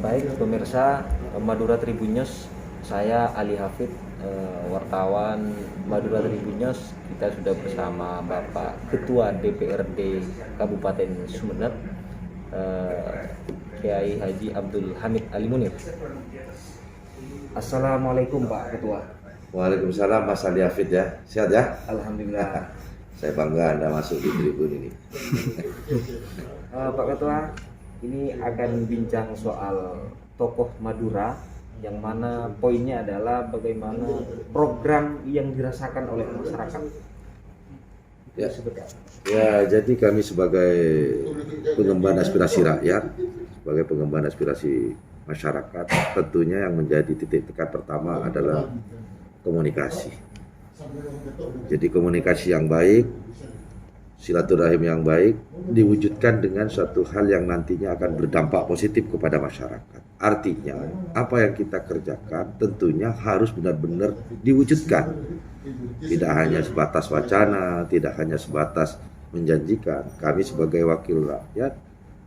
Baik pemirsa Madura Tribun News, saya Ali Hafid, wartawan Madura Tribun News. Kita sudah bersama Bapak Ketua DPRD Kabupaten Sumeneb, Kiai Haji Abdul Hamid Ali Munir. Assalamualaikum Pak Ketua. Waalaikumsalam Mas Ali Hafid ya, sehat ya? Alhamdulillah. Saya bangga Anda masuk di tribun ini. Pak Ketua, ini akan bincang soal tokoh Madura, yang mana poinnya adalah bagaimana program yang dirasakan oleh masyarakat. Ya. Seperti apa? Ya, jadi kami sebagai pengemban aspirasi rakyat, sebagai pengemban aspirasi masyarakat, tentunya yang menjadi titik tekan pertama adalah komunikasi. Jadi komunikasi yang baik, silaturahim yang baik diwujudkan dengan suatu hal yang nantinya akan berdampak positif kepada masyarakat. Artinya, apa yang kita kerjakan tentunya harus benar-benar diwujudkan. Tidak hanya sebatas wacana, tidak hanya sebatas menjanjikan. Kami sebagai wakil rakyat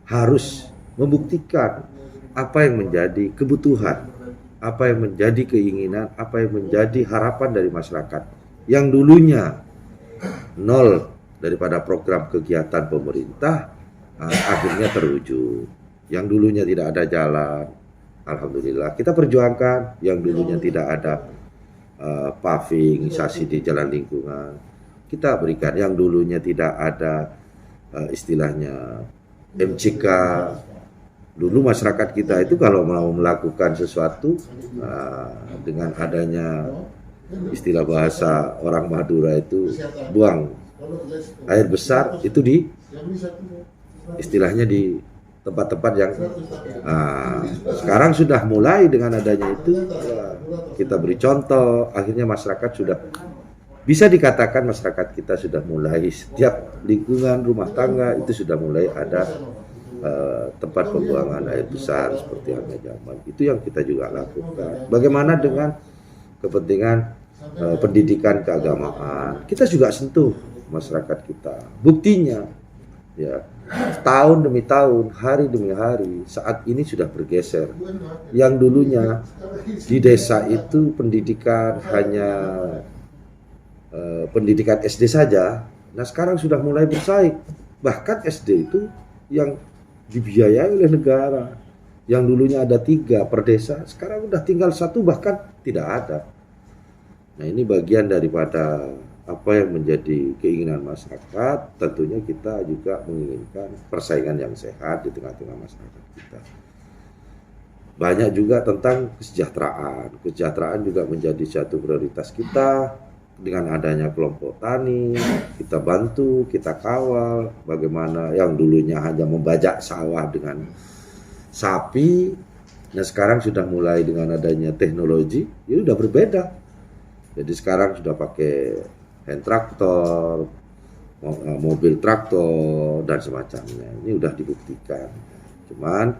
harus membuktikan apa yang menjadi kebutuhan, apa yang menjadi keinginan, apa yang menjadi harapan dari masyarakat. Yang dulunya nol daripada program kegiatan pemerintah, akhirnya terwujud. Yang dulunya tidak ada jalan, alhamdulillah kita perjuangkan. Yang dulunya tidak ada pavingisasi di jalan lingkungan, kita berikan. Yang dulunya tidak ada istilahnya MCK. Dulu masyarakat kita itu kalau mau melakukan sesuatu, dengan adanya istilah bahasa orang Madura itu buang air besar, itu di istilahnya di tempat-tempat yang sekarang sudah mulai dengan adanya itu, kita beri contoh, akhirnya masyarakat sudah bisa dikatakan masyarakat kita sudah mulai setiap lingkungan rumah tangga itu sudah mulai ada tempat pembuangan air besar seperti halnya zaman. Itu yang kita juga lakukan. Bagaimana dengan kepentingan pendidikan keagamaan, kita juga sentuh masyarakat kita. Buktinya ya, tahun demi tahun, hari demi hari, saat ini sudah bergeser. Yang dulunya di desa itu pendidikan hanya pendidikan SD saja, nah sekarang sudah mulai bersaing. Bahkan SD itu yang dibiayai oleh negara. Yang dulunya ada 3 per desa, sekarang udah tinggal 1, bahkan tidak ada. Nah, ini bagian daripada apa yang menjadi keinginan masyarakat. Tentunya kita juga menginginkan persaingan yang sehat di tengah-tengah masyarakat kita. Banyak juga tentang kesejahteraan. Kesejahteraan juga menjadi satu prioritas kita. Dengan adanya kelompok tani, kita bantu, kita kawal. Bagaimana yang dulunya hanya membajak sawah dengan sapi, nah sekarang sudah mulai dengan adanya teknologi, ya sudah berbeda. Jadi sekarang sudah pakai hand traktor, mobil traktor dan semacamnya. Ini sudah dibuktikan. Cuman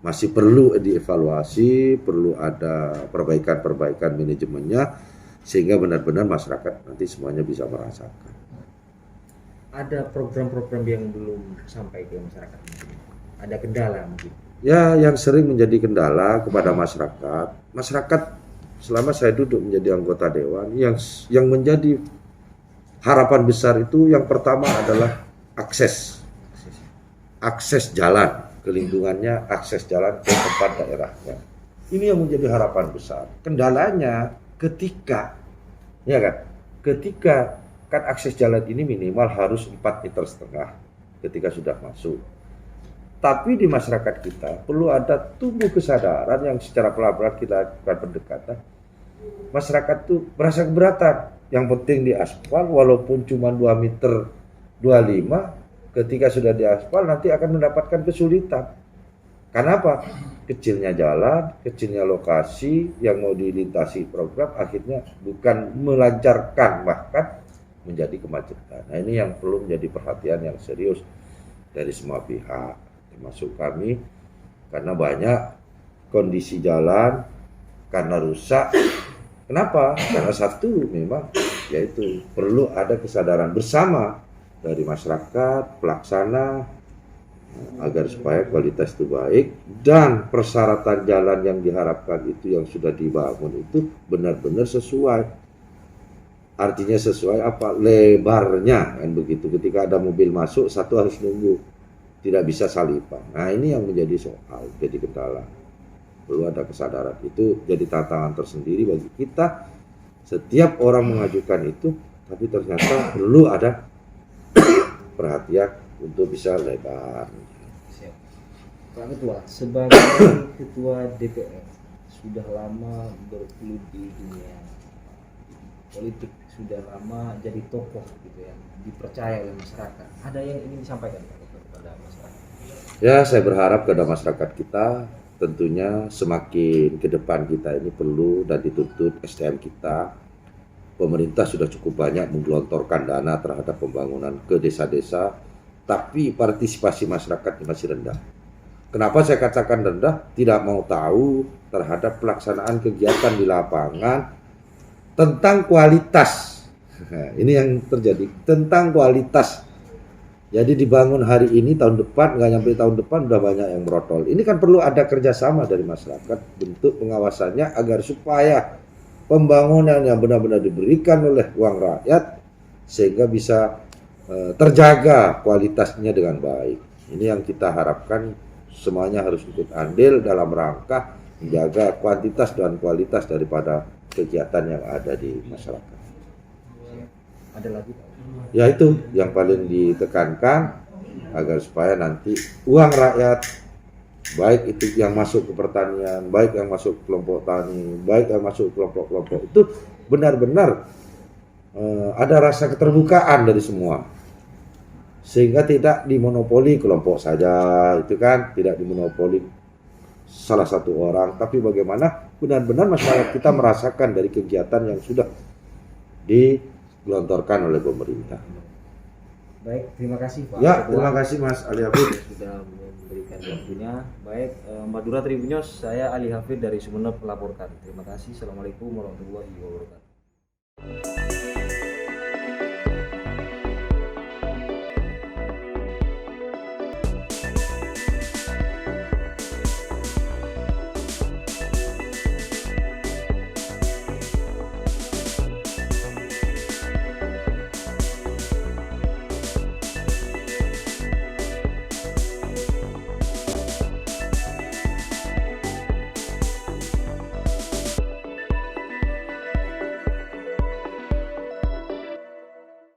masih perlu dievaluasi, perlu ada perbaikan-perbaikan manajemennya sehingga benar-benar masyarakat nanti semuanya bisa merasakan. Ada program-program yang belum sampai ke masyarakat, ada kendala mungkin? Ya, yang sering menjadi kendala kepada masyarakat selama saya duduk menjadi anggota dewan, yang menjadi harapan besar itu yang pertama adalah akses jalan ke lingkungannya, akses jalan ke tempat daerahnya. Ini yang menjadi harapan besar. Kendalanya ketika kan akses jalan ini minimal harus 4,5 meter ketika sudah masuk. Tapi di masyarakat kita perlu ada tumbuh kesadaran yang secara pelan-pelan kita lakukan pendekatan. Masyarakat tuh merasa keberatan. Yang penting di aspal walaupun cuma 2,25 meter, ketika sudah di aspal nanti akan mendapatkan kesulitan. Kenapa? Kecilnya jalan, kecilnya lokasi yang mau dilintasi program, akhirnya bukan melancarkan, bahkan menjadi kemacetan. Nah, ini yang perlu menjadi perhatian yang serius dari semua pihak, termasuk kami, karena banyak kondisi jalan karena rusak. Kenapa? Karena satu memang yaitu perlu ada kesadaran bersama dari masyarakat, pelaksana, agar supaya kualitas itu baik dan persyaratan jalan yang diharapkan itu yang sudah dibangun itu benar-benar sesuai. Artinya sesuai apa? Lebarnya kan begitu. Ketika ada mobil masuk, satu harus nunggu, tidak bisa salipan. Nah ini yang menjadi soal, jadi kendala. Perlu ada kesadaran, itu jadi tantangan tersendiri bagi kita. Setiap orang mengajukan itu, tapi ternyata perlu ada perhatian untuk bisa lebar. Siap. Pak Ketua, sebagai Ketua DPR sudah lama bergelut di dunia politik, sudah lama jadi tokoh gitu ya, dipercaya oleh masyarakat. Ada yang ingin disampaikan kepada masyarakat? Ya, saya berharap kepada masyarakat kita, tentunya semakin ke depan kita ini perlu dan dituntut SDM kita. Pemerintah sudah cukup banyak menggelontorkan dana terhadap pembangunan ke desa-desa, tapi partisipasi masyarakat masih rendah. Kenapa saya katakan rendah? Tidak mau tahu terhadap pelaksanaan kegiatan di lapangan tentang kualitas. Nah, ini yang terjadi, tentang kualitas. Jadi dibangun hari ini, tahun depan, nggak nyampe tahun depan udah banyak yang merotol. Ini kan perlu ada kerjasama dari masyarakat, bentuk pengawasannya agar supaya pembangunan yang benar-benar diberikan oleh uang rakyat sehingga bisa terjaga kualitasnya dengan baik. Ini yang kita harapkan, semuanya harus ikut andil dalam rangka menjaga kuantitas dan kualitas daripada kegiatan yang ada di masyarakat. Ada lagi Pak? Ya itu yang paling ditekankan agar supaya nanti uang rakyat, baik itu yang masuk ke pertanian, baik yang masuk ke kelompok tani, baik yang masuk ke kelompok-kelompok itu benar-benar ada rasa keterbukaan dari semua, sehingga tidak dimonopoli kelompok saja, itu kan tidak dimonopoli salah satu orang, tapi bagaimana benar-benar masyarakat kita merasakan dari kegiatan yang sudah digelontorkan oleh pemerintah. Baik, terima kasih Pak. Ya, terima kasih Mas Ali Hafid sudah memberikan waktunya. Baik, Madura Tribunnews, saya Ali Hafid dari Sumeneb melaporkan. Terima kasih. Assalamualaikum warahmatullahi wabarakatuh.